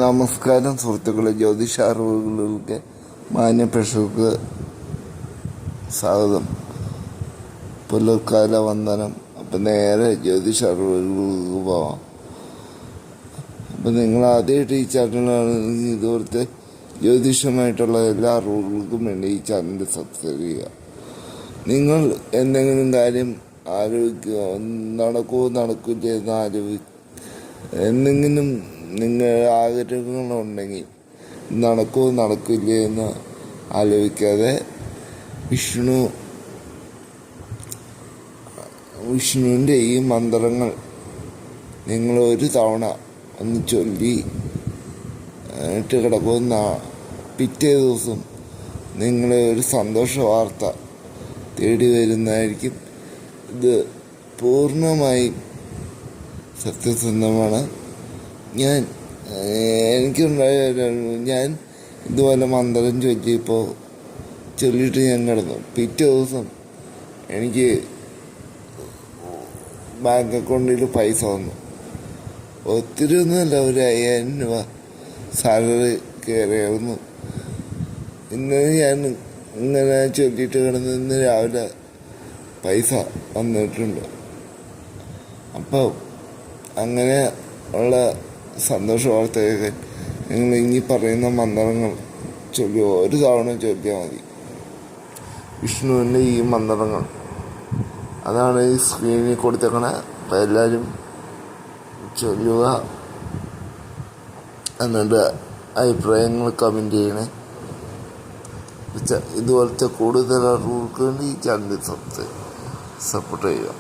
നമസ്കാരം സുഹൃത്തുക്കളെ, ജ്യോതിഷ അറിവുകൾക്ക് മാന്യ പ്രേക്ഷകർക്ക് സ്വാഗതം. പുലർക്കാല വന്ദനം. അപ്പം നേരെ ജ്യോതിഷ അറിവുകൾക്ക് പോവാം. അപ്പം നിങ്ങൾ ആദ്യമായിട്ട് ഈ ചാനലാണെങ്കിൽ ഇതുപോലത്തെ ജ്യോതിഷമായിട്ടുള്ള എല്ലാ അറിവുകൾക്കും വേണ്ടി ഈ ചാനൽ സബ്സ്ക്രൈബ് ചെയ്യുക. നിങ്ങൾ എന്തെങ്കിലും കാര്യം ആലോചിക്കുക, നടക്കില്ല എന്ന് എന്തെങ്കിലും നിങ്ങൾ ആഗ്രഹങ്ങളുണ്ടെങ്കിൽ നടക്കില്ല എന്ന് ആലോചിക്കാതെ വിഷ്ണുവിൻ്റെ ഈ മന്ത്രങ്ങൾ നിങ്ങൾ ഒരു തവണ ഒന്ന് ചൊല്ലി ഇട്ട് കിടക്കുന്ന പിറ്റേ ദിവസം നിങ്ങളെ ഒരു സന്തോഷ വാർത്ത തേടി വരുന്നതായിരിക്കും. ഇത് പൂർണ്ണമായും സത്യസന്ധമാണ്. ഞാൻ ഇതുപോലെ മന്ത്രം ചൊല്ലിയിട്ട് ഞാൻ കിടന്നു. പിറ്റേ ദിവസം എനിക്ക് ബാങ്ക് അക്കൗണ്ടിൽ പൈസ വന്നു. ഒത്തിരി ഒന്നുമല്ല, ഒരു 5000 രൂപ സാലറി കയറിയായിരുന്നു. ഇന്ന് ഞാൻ ഇങ്ങനെ ചൊല്ലിയിട്ട് കിടന്ന് ഇന്ന് രാവിലെ പൈസ വന്നിട്ടുണ്ട്. അപ്പോൾ അങ്ങനെ ഉള്ള സന്തോഷ വാർത്തയൊക്കെ നിങ്ങൾ ഇനി പറയുന്ന മന്ത്രങ്ങൾ ഒരു തവണ ചൊല്ലിയാൽ മതി. വിഷ്ണുവിൻ്റെ ഈ മന്ത്രങ്ങൾ അതാണ് ഈ സ്ക്രീനിൽ കൊടുത്തേക്കണ. അപ്പം എല്ലാവരും ചൊല്ലുക, എന്നിട്ട് അഭിപ്രായങ്ങൾ കമൻറ്റ് ചെയ്യണേ. ഇതുപോലത്തെ കൂടുതൽ അറിവുകൾക്ക് വേണ്ടി ഈ ചാനൽ സപ്പോർട്ട് ചെയ്യുക.